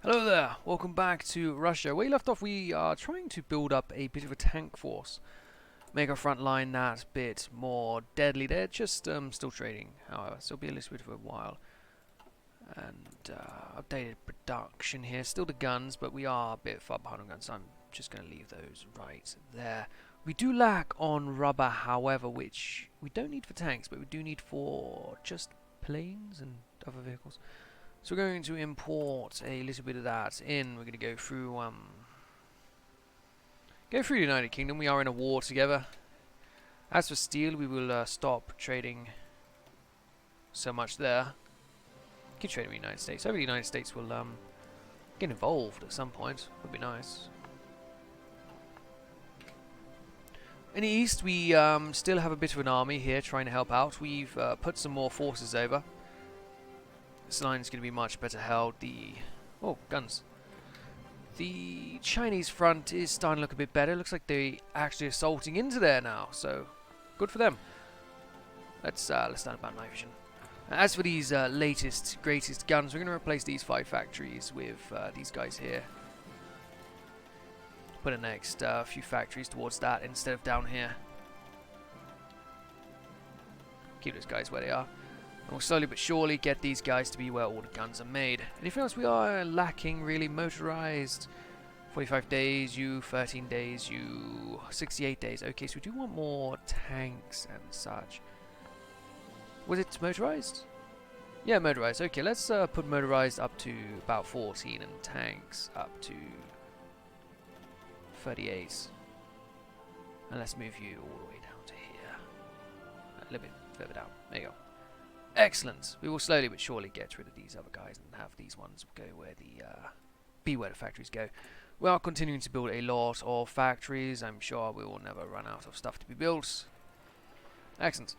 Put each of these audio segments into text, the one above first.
Hello there, welcome back to Russia. Where we left off, we are trying to build up a bit of a tank force. Make our front line that bit more deadly. They're just still trading, however, so it'll be a little bit of a while. And updated production here. Still the guns, but we are a bit far behind on guns, so I'm just going to leave those right there. We do lack on rubber, however, which we don't need for tanks, but we do need for just planes and other vehicles. So we're going to import a little bit of that in. We're going to go through the United Kingdom. We are in a war together. As for steel, we will stop trading so much there. Keep trading with the United States. Hopefully the United States will get involved at some point. Would be nice. In the east, we still have a bit of an army here trying to help out. We've put some more forces over. This line is going to be much better held. Oh, guns. The Chinese front is starting to look a bit better. Looks like they're actually assaulting into there now, so good for them. Let's start about night vision. As for these latest, greatest guns, we're going to replace these 5 factories with these guys here. Put a next few factories towards that instead of down here. Keep those guys where they are. And we'll slowly but surely get these guys to be where all the guns are made. Anything else we are lacking really? Motorized. 45 days, you 13 days, you 68 days. Okay, so we do want more tanks and such. Was it motorized? Yeah, motorized. Okay, let's put motorized up to about 14 and tanks up to 38. And let's move you all the way down to here. A little bit further down. There you go. Excellent. We will slowly but surely get rid of these other guys and have these ones go where the factories go. We are continuing to build a lot of factories. I'm sure we will never run out of stuff to be built. Excellent.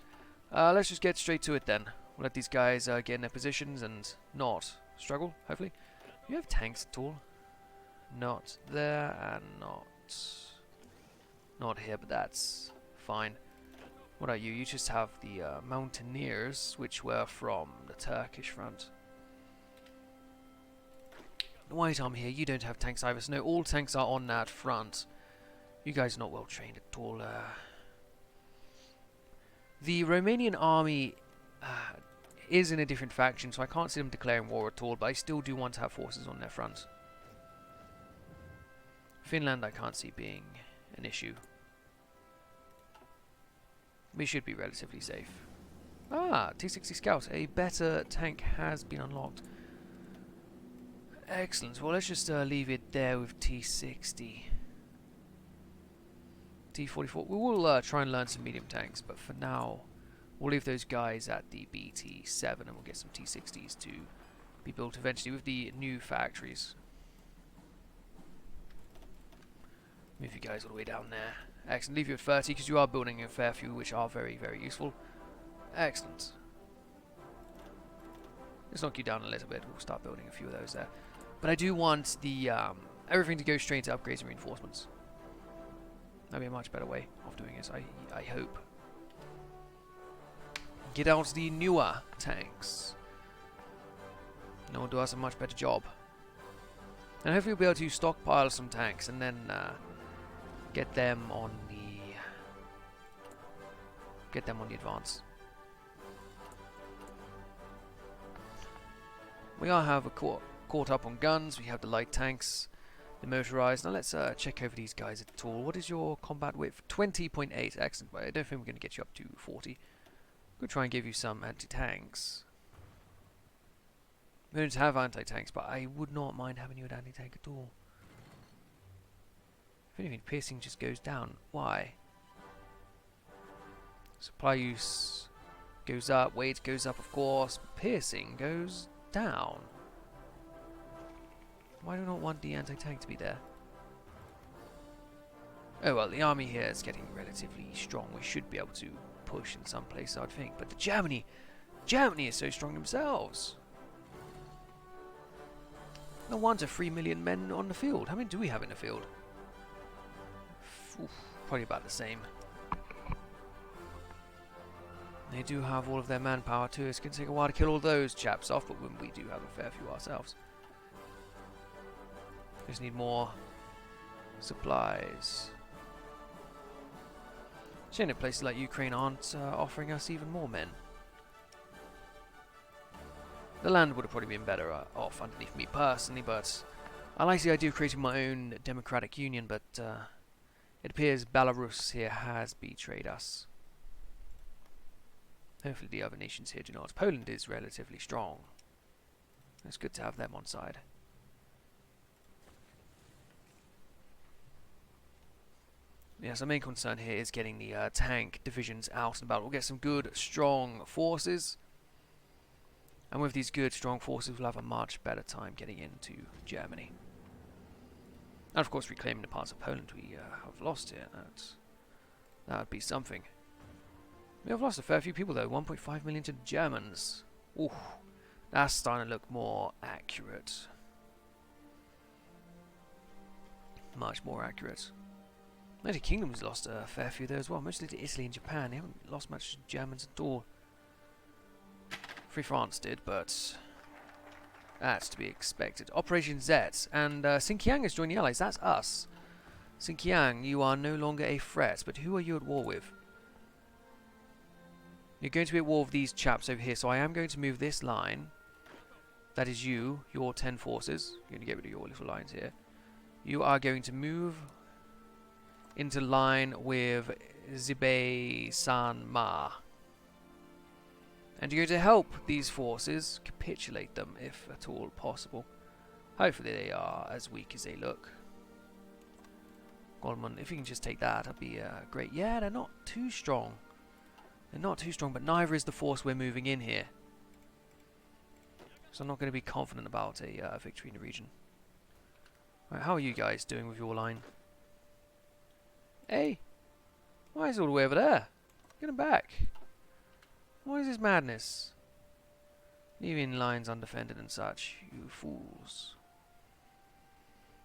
Let's just get straight to it then. We'll let these guys get in their positions and not struggle, hopefully. Do you have tanks at all? Not there and not here, but that's fine. What are you? You just have the mountaineers, which were from the Turkish front. The White Army here, you don't have tanks either, so no, all tanks are on that front. You guys are not well trained at all. The Romanian army is in a different faction, so I can't see them declaring war at all, but I still do want to have forces on their front. Finland I can't see being an issue. We should be relatively safe. Ah, T-60 Scout. A better tank has been unlocked. Excellent. Well, let's just leave it there with T-60. T-44. We will try and learn some medium tanks, but for now, we'll leave those guys at the BT-7 and we'll get some T-60s to be built eventually with the new factories. Move you guys all the way down there. Excellent. Leave you at 30 because you are building a fair few which are very, very useful. Excellent. Let's knock you down a little bit. We'll start building a few of those there. But I do want the everything to go straight to upgrades and reinforcements. That'd be a much better way of doing it, I hope. Get out the newer tanks. No one do us a much better job. And hopefully we'll be able to stockpile some tanks and then get them on the advance. We are, however, caught up on guns. We have the light tanks, the motorized. Now let's check over these guys at all. What is your combat width? 20.8. Excellent. But I don't think we're going to get you up to 40. We'll try and give you some anti-tanks. We don't have anti-tanks, but I would not mind having you an anti-tank at all. If anything, piercing just goes down. Why? Supply use goes up, weight goes up, of course. Piercing goes down. Why do I not want the anti-tank to be there? Oh well, the army here is getting relatively strong. We should be able to push in some places, I'd think. But the Germany is so strong themselves. No wonder 3 million men on the field. How many do we have in the field? Oof, probably about the same. They do have all of their manpower too. It's going to take a while to kill all those chaps off, but we do have a fair few ourselves. Just need more supplies. Shame that places like Ukraine aren't offering us even more men. The land would have probably been better off underneath me personally, but I like the idea of creating my own democratic union, but it appears Belarus here has betrayed us. Hopefully the other nations here do not. Poland is relatively strong. It's good to have them on side. Yes, our main concern here is getting the tank divisions out and about. We'll get some good, strong forces. And with these good, strong forces, we'll have a much better time getting into Germany. And of course, reclaiming the parts of Poland we have lost here. That would be something. We have lost a fair few people though. 1.5 million to Germans. Ooh, that's starting to look more accurate. Much more accurate. United Kingdom's lost a fair few there as well. Mostly to Italy and Japan. They haven't lost much to Germans at all. Free France did, but that's to be expected. Operation Z. And Xinjiang has joined the Allies. That's us. Xinjiang, you are no longer a threat. But who are you at war with? You're going to be at war with these chaps over here. So I am going to move this line. That is you. Your 10 forces. You're going to get rid of your little lines here. You are going to move into line with Zibei-san-ma. And you're going to help these forces capitulate them, if at all possible. Hopefully they are as weak as they look. Goldman, if you can just take that, that'd be great. Yeah, they're not too strong. They're not too strong, but neither is the force we're moving in here. So I'm not going to be confident about a victory in the region. Right, how are you guys doing with your line? Hey, why is it all the way over there? Get him back. What is this madness? Leaving lines undefended and such, you fools.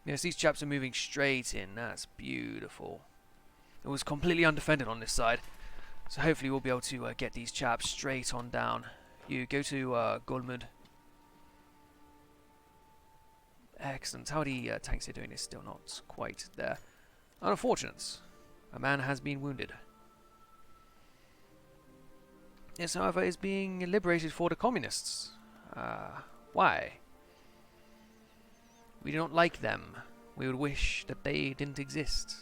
Yes, these chaps are moving straight in. That's beautiful. It was completely undefended on this side. So hopefully we'll be able to get these chaps straight on down. You go to Golmud. Excellent. How are the tanks are doing is still not quite there. Unfortunate. A man has been wounded. This, however, is being liberated for the communists. Why? We do not like them. We would wish that they didn't exist.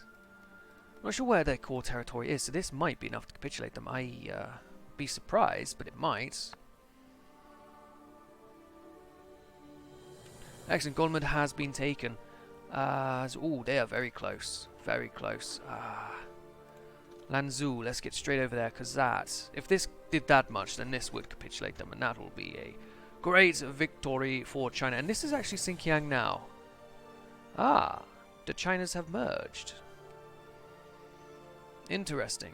I'm not sure where their core territory is, so this might be enough to capitulate them. I'd be surprised, but it might. Excellent. Golmud has been taken. Oh, they are very close. Very close. Lanzhou, let's get straight over there, because that, if this did that much, then this would capitulate them, and that will be a great victory for China. And this is actually Xinjiang now. Ah, the Chinas have merged. Interesting.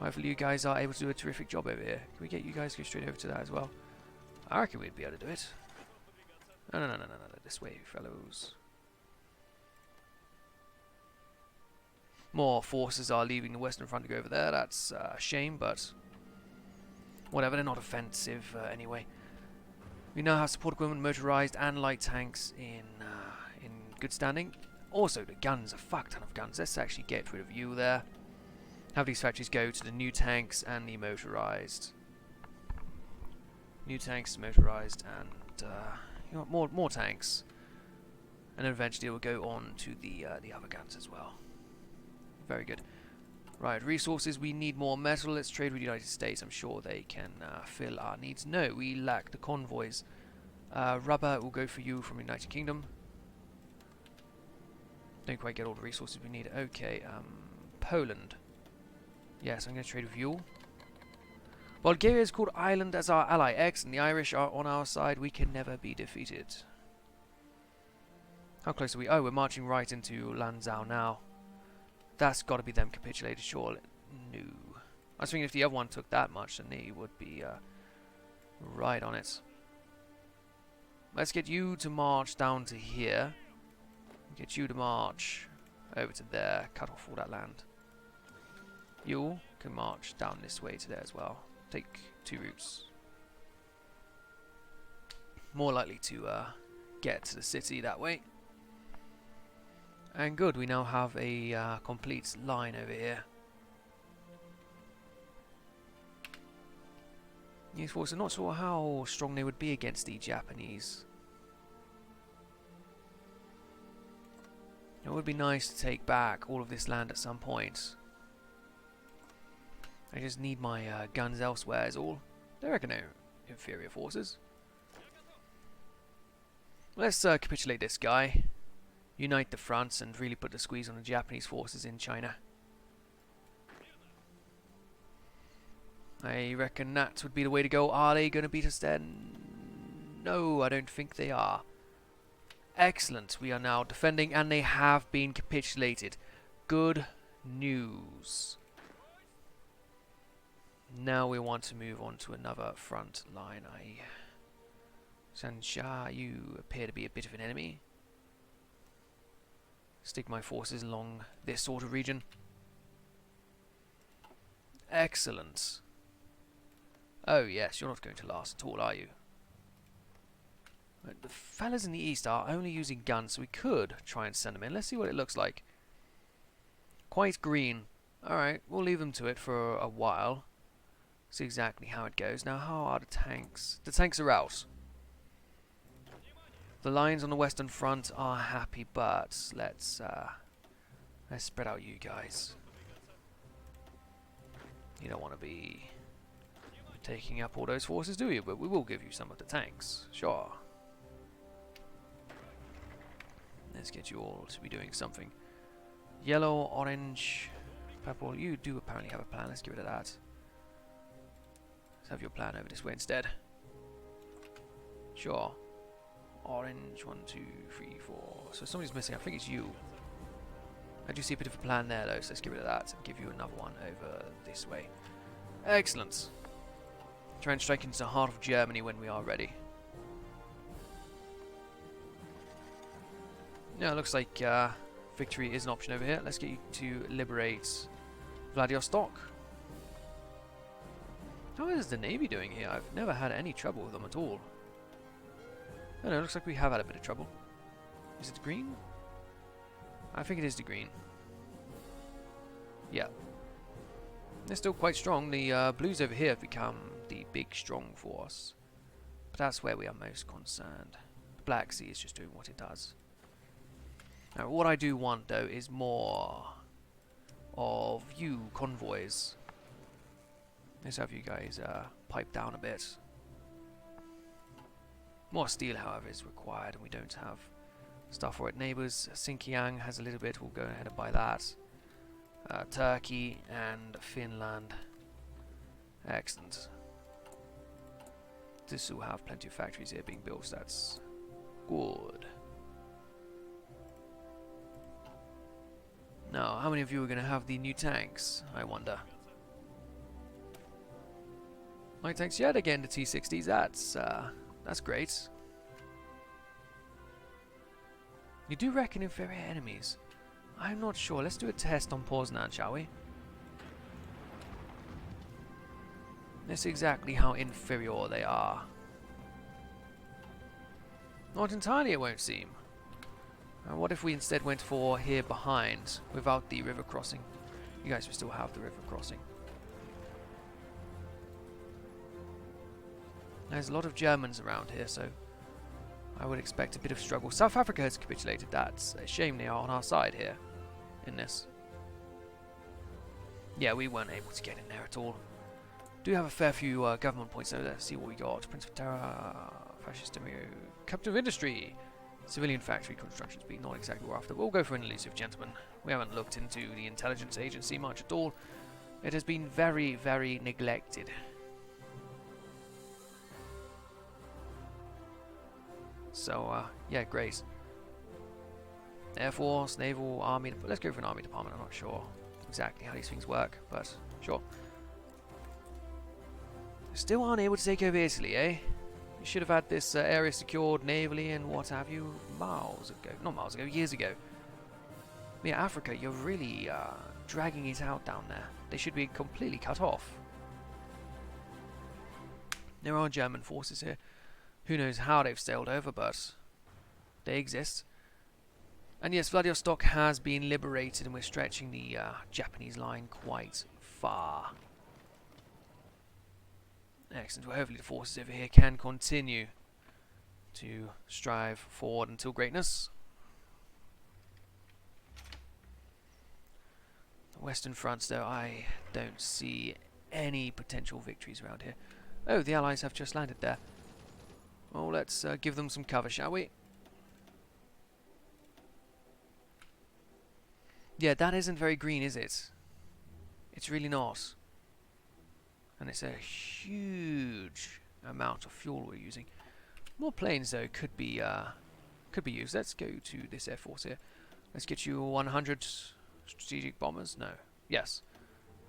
Hopefully you guys are able to do a terrific job over here. Can we get you guys to go straight over to that as well? I reckon we'd be able to do it. No, this way, fellows. More forces are leaving the Western Front to go over there. That's a shame, but whatever. They're not offensive anyway. We now have support equipment, motorized, and light tanks in good standing. Also, the guns, a fuck ton of guns. Let's actually get rid of you there. Have these factories go to the new tanks and the motorized. New tanks, motorized, and you know, more tanks. And then eventually it will go on to the other guns as well. Very good. Right, resources. We need more metal. Let's trade with the United States. I'm sure they can fill our needs. No, we lack the convoys. Rubber will go for you from the United Kingdom. Don't quite get all the resources we need. Okay, Poland. Yes, I'm going to trade with you. Bulgaria is called Ireland as our ally. X and the Irish are on our side. We can never be defeated. How close are we? Oh, we're marching right into Lanzhou now. That's got to be them capitulated, surely. No. I was thinking if the other one took that much, then they would be right on it. Let's get you to march down to here. Get you to march over to there. Cut off all that land. You can march down this way to there as well. Take 2 routes. More likely to get to the city that way. And good, we now have a complete line over here. These forces, I'm not sure how strong they would be against the Japanese. It would be nice to take back all of this land at some point. I just need my guns elsewhere is all. I reckon they're inferior forces. Let's capitulate this guy. Unite the fronts and really put the squeeze on the Japanese forces in China. I reckon that would be the way to go. Are they going to beat us then? No, I don't think they are. Excellent. We are now defending and they have been capitulated. Good news. Now we want to move on to another front line. Sansha, you appear to be a bit of an enemy. Stick my forces along this sort of region. Excellent. Oh yes, you're not going to last at all, are you? The fellas in the east are only using guns, so we could try and send them in. Let's see what it looks like. Quite green. Alright, we'll leave them to it for a while. See exactly how it goes. Now, how are the tanks? The tanks are out. The lines on the western front are happy, but let's spread out you guys. You don't want to be taking up all those forces, do you? But we will give you some of the tanks. Sure. Let's get you all to be doing something. Yellow, orange, purple. You do apparently have a plan. Let's get rid of that. Let's have your plan over this way instead. Sure. Orange, 1, 2, 3, 4. So somebody's missing. I think it's you. I do see a bit of a plan there though, so let's get rid of that and give you another one over this way. Excellent. Try and strike into the heart of Germany when we are ready. Now it looks like victory is an option over here. Let's get you to liberate Vladivostok. How is the Navy doing here? I've never had any trouble with them at all. Oh no, it looks like we have had a bit of trouble. Is it green? I think it is the green. Yeah. They're still quite strong. The blues over here have become the big strong force. But that's where we are most concerned. The Black Sea is just doing what it does. Now what I do want though is more of you convoys. Let's have you guys pipe down a bit. More steel however is required and we don't have stuff for it. Neighbours, Xinjiang has a little bit, we'll go ahead and buy that. Turkey and Finland. Excellent. This will have plenty of factories here being built, so that's good. Now, how many of you are going to have the new tanks, I wonder? Light tanks, yeah, they're getting the T-60s, that's great. You do reckon inferior enemies? I'm not sure. Let's do a test on Poznan, shall we? Let's see exactly how inferior they are. Not entirely, it won't seem. What if we instead went for here behind, without the river crossing? You guys will still have the river crossing. There's a lot of Germans around here, so I would expect a bit of struggle. South Africa has capitulated. That's a shame they are on our side here in this. Yeah, we weren't able to get in there at all. Do have a fair few government points, so let's see what we got. Prince of Terror, Fascist Capital of Industry, Civilian Factory Construction Speed, not exactly what we're after. We'll go for an elusive gentleman. We haven't looked into the intelligence agency much at all. It has been very, very neglected. So, yeah, great. Air Force, Naval, Army. Let's go for an Army Department. I'm not sure exactly how these things work, but sure. Still aren't able to take over Italy, eh? You should have had this area secured navally and what have you miles ago. Not miles ago, years ago. Yeah, Africa, you're really dragging it out down there. They should be completely cut off. There are German forces here. Who knows how they've sailed over, but They exist. And yes, Vladivostok has been liberated, and we're stretching the Japanese line quite far. Excellent. Well, hopefully the forces over here can continue to strive forward until greatness. The Western fronts, though, I don't see any potential victories around here. Oh, the Allies have just landed there. Well, let's give them some cover, shall we? Yeah, that isn't very green, is it? It's really not. And it's a huge amount of fuel we're using. More planes, though, could be used. Let's go to this Air Force here. Let's get you 100 strategic bombers. No. Yes.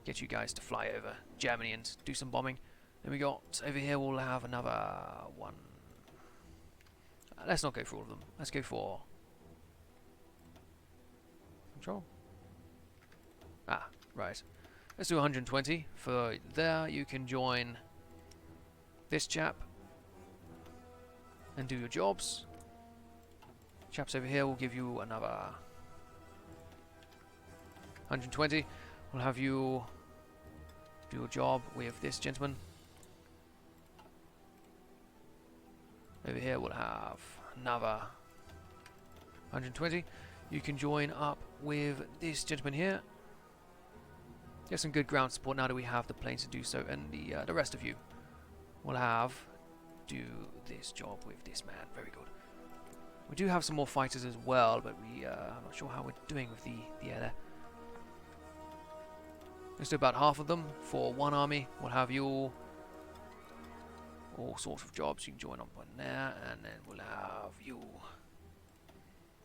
Get you guys to fly over Germany and do some bombing. Then we got over here. We'll have another one. Let's not go for all of them. Let's go for control. Ah, right. Let's do 120 for there. You can join this chap and do your jobs. Chaps over here will give you another 120. We'll have you do your job with this gentleman. Over here we'll have another 120. You can join up with this gentleman here. Get some good ground support now that we have the planes to do so, and the rest of you will have do this job with this man. Very good. We do have some more fighters as well, but I'm not sure how we're doing with the air there. Let's do about half of them for one army. We'll have you all sorts of jobs. You can join up on there, and then we'll have you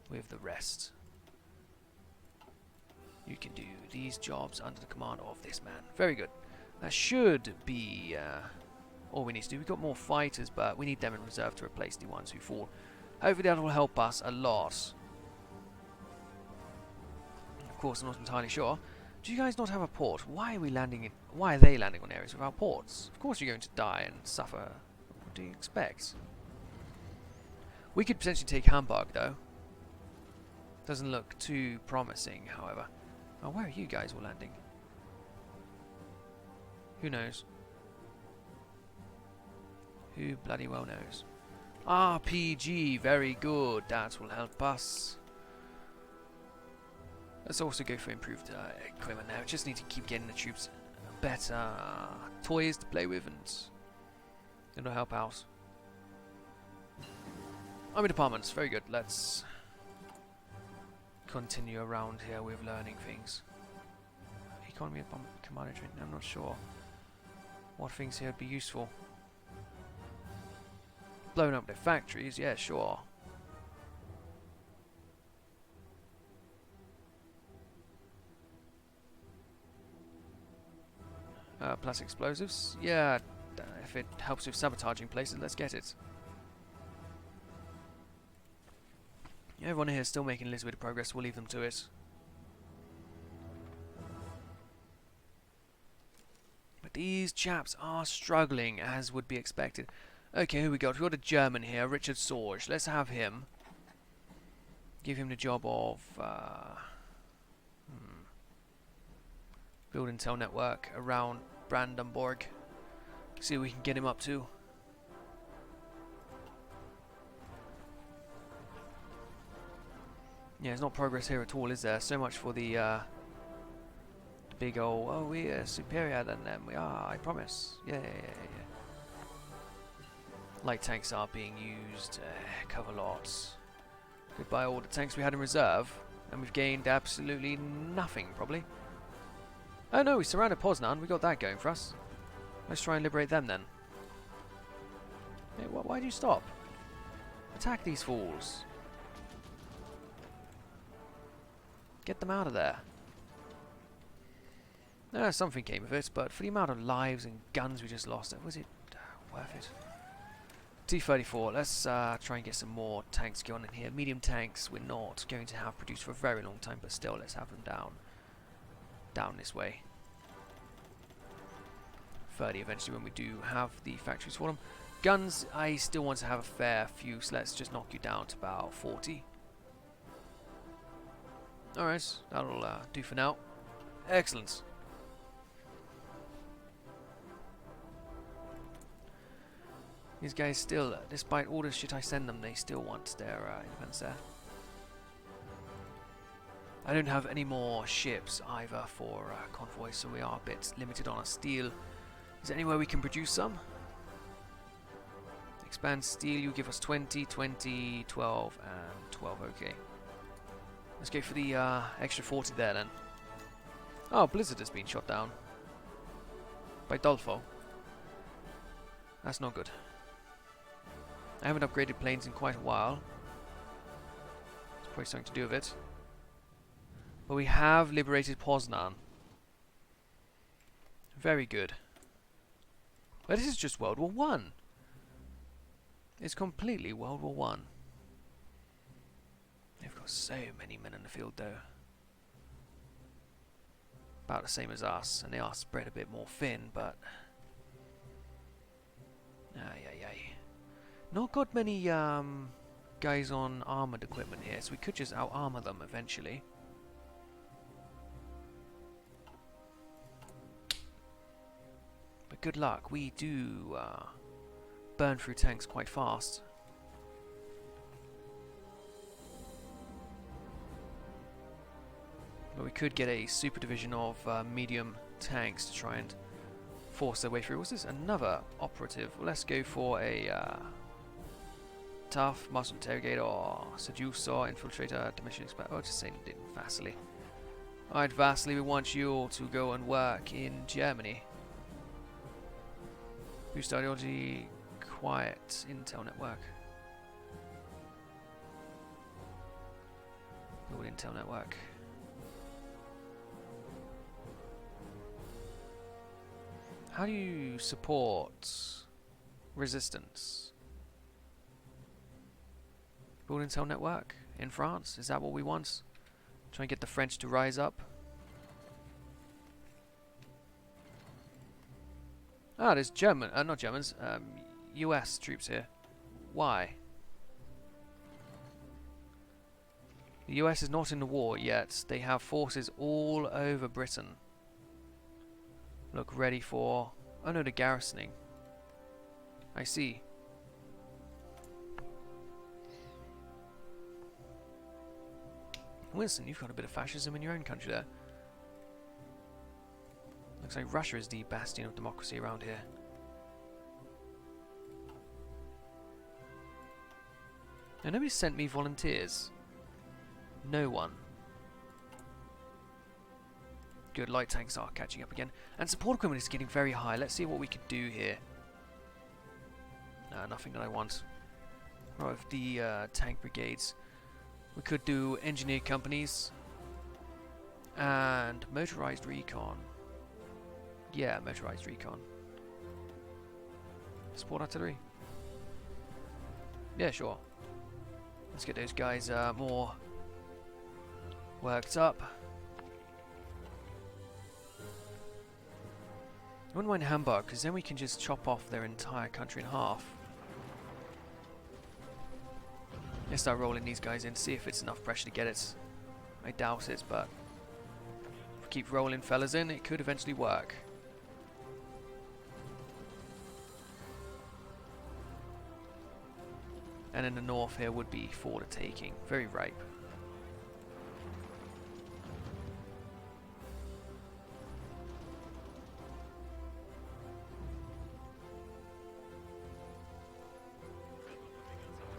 with the rest. You can do these jobs under the command of this man. Very good. That should be all we need to do. We've got more fighters, but we need them in reserve to replace the ones who fall. Hopefully that will help us a lot. Of course, I'm not entirely sure. Do you guys not have a port? Why are we landing in? Why are they landing on areas without ports? Of course you're going to die and suffer. What do you expect? We could potentially take Hamburg, though. Doesn't look too promising, however. Oh, where are you guys all landing? Who knows? Who bloody well knows? RPG, very good. That will help us. Let's also go for improved equipment now. Just need to keep getting the troops better toys to play with, and it'll help out. Army departments, very good. Let's continue around here with learning things. Economy of command training. I'm not sure what things here would be useful. Blowing up their factories, yeah, sure. Plastic explosives, yeah. If it helps with sabotaging places, let's get it. Everyone here is still making a little bit of progress. We'll leave them to it. But these chaps are struggling, as would be expected. Okay, who we got? We got a German here, Richard Sorge. Let's have him. Give him the job of build intel network around Brandenburg. See what we can get him up to. Yeah, there's not progress here at all, is there? So much for the big old, oh, we are superior than them. We are, I promise. Yeah. Light tanks are being used. Cover lots. Goodbye all the tanks we had in reserve. And we've gained absolutely nothing, probably. Oh no, we surrounded Poznan. We got that going for us. Let's try and liberate them then. Hey, why do you stop? Attack these fools. Get them out of there. Something came of it, but for the amount of lives and guns we just lost, was it worth it? T-34, let's try and get some more tanks going in here. Medium tanks we're not going to have produced for a very long time, but still, let's have them down this way. 30 eventually when we do have the factories for them. Guns, I still want to have a fair few, so let's just knock you down to about 40. Alright, that'll do for now. Excellent. These guys still, despite all the shit I send them, they still want their independence there. I don't have any more ships either for convoys, so we are a bit limited on our steel. Is there anywhere we can produce some? Expand steel, you give us 20, 20, 12, and 12, okay. Let's go for the extra 40 there then. Oh, Blizzard has been shot down. By Dolfo. That's not good. I haven't upgraded planes in quite a while. It's probably something to do with it. But we have liberated Poznan. Very good. But this is just World War One. It's completely World War One. They've got so many men in the field though. About the same as us, and they are spread a bit more thin, but not got many guys on armoured equipment here, so we could just out-armour them eventually. But good luck, we do burn through tanks quite fast. But we could get a super division of medium tanks to try and force their way through. What's this? Another operative. Well, let's go for a tough, muscle interrogator, or seducer, infiltrator, dimension expert. Oh, just say Vasily. Alright, Vasily, we want you all to go and work in Germany. Boost ideology, quiet intel network. Build intel network. How do you support resistance? Build intel network in France? Is that what we want? Try and get the French to rise up. Ah, there's German, not Germans, US troops here. Why? The US is not in the war yet. They have forces all over Britain. Look ready for... oh no, the garrisoning. I see. Winston, you've got a bit of fascism in your own country there. Looks like Russia is the bastion of democracy around here. Now, nobody sent me volunteers. No one. Good, light tanks are catching up again. And support equipment is getting very high. Let's see what we could do here. No, nothing that I want. Right, with the tank brigades. We could do engineer companies. And motorized recon. Yeah, motorized recon. Support artillery. Yeah, sure. Let's get those guys more worked up. I wouldn't mind Hamburg, because then we can just chop off their entire country in half. Let's start rolling these guys in, see if it's enough pressure to get it. I doubt it, but if we keep rolling fellas in, it could eventually work. And in the north here would be for the taking. Very ripe.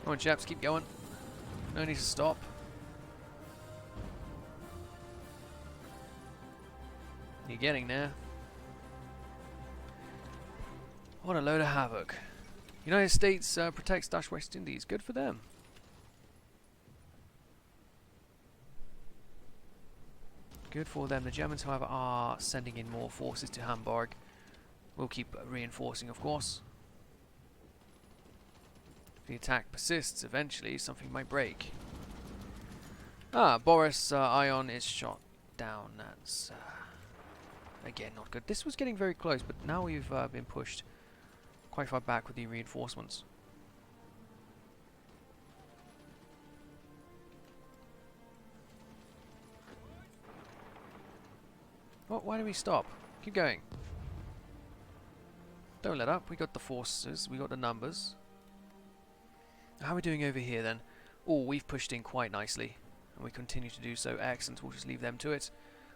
Come on, chaps, keep going. No need to stop. You're getting there. What a load of havoc. United States protects West Indies. Good for them. Good for them. The Germans, however, are sending in more forces to Hamburg. We'll keep reinforcing, of course. If the attack persists, eventually something might break. Ah, Boris Ion is shot down. That's again not good. This was getting very close, but now we've been pushed quite far back with the reinforcements. What? Why do we stop? Keep going. Don't let up. We got the forces. We got the numbers. How are we doing over here then? Oh, we've pushed in quite nicely. And we continue to do so. Excellent. We'll just leave them to it.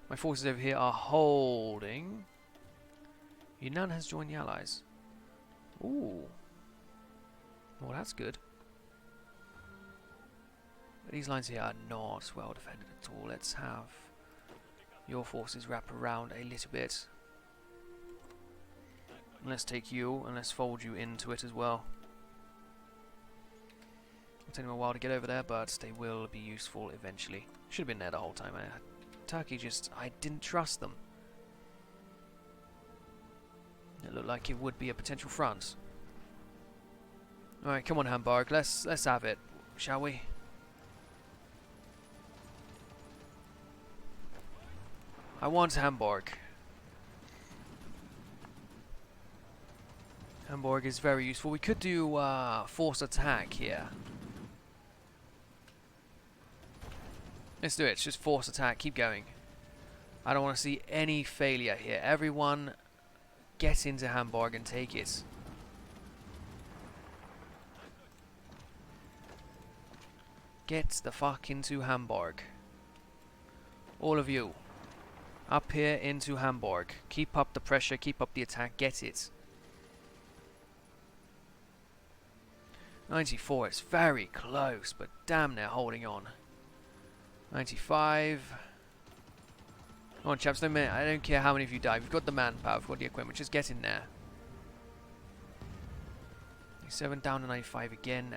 My forces over here are holding. Yunnan has joined the Allies. Ooh. Well, that's good. But these lines here are not well defended at all. Let's have your forces wrap around a little bit. And let's take you and let's fold you into it as well. It'll take them a while to get over there, but they will be useful eventually. Should have been there the whole time. Turkey just... I didn't trust them. It looked like it would be a potential front. Alright, come on Hamburg, let's have it, shall we? I want Hamburg. Hamburg is very useful. We could do force attack here. Let's do it. It's just force attack. Keep going. I don't want to see any failure here. Everyone get into Hamburg and take it. Get the fuck into Hamburg. All of you. Up here into Hamburg. Keep up the pressure. Keep up the attack. Get it. 94. It's very close, but damn, they're holding on. 95. Come on, chaps. I don't care how many of you die. We've got the manpower. We've got the equipment. Just get in there. 97 down to 95 again.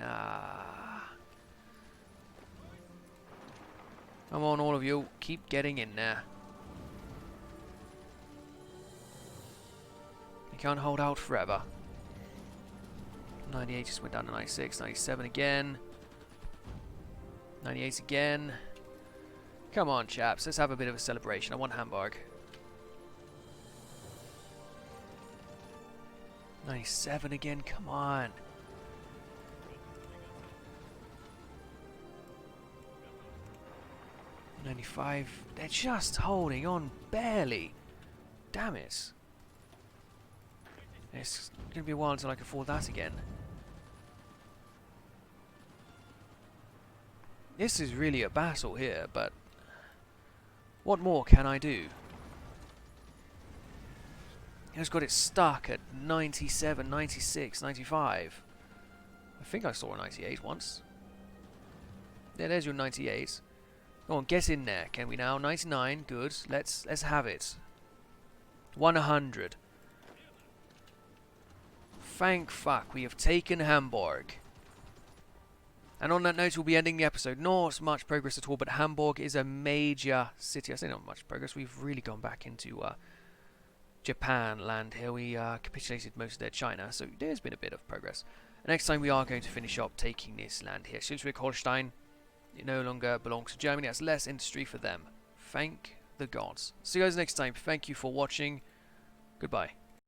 Come on, all of you. Keep getting in there. You can't hold out forever. 98 just went down to 96. 97 again. 98 again. Come on, chaps. Let's have a bit of a celebration. I want Hamburg. 97 again. Come on. $95. They're just holding on barely. Damn it. It's going to be a while until I can afford that again. This is really a battle here, but what more can I do? It's got it stuck at 97, 96, 95. I think I saw a 98 once. Yeah, there's your 98. Go on, get in there, can we now? 99, good. Let's have it. 100. Thank fuck, we have taken Hamburg. And on that note, we'll be ending the episode. Not much progress at all, but Hamburg is a major city. I say not much progress. We've really gone back into Japan land here. We capitulated most of their China, so there's been a bit of progress. And next time we are going to finish up taking this land here. Schleswig-Holstein, it no longer belongs to Germany. That's less industry for them. Thank the gods. See you guys next time. Thank you for watching. Goodbye.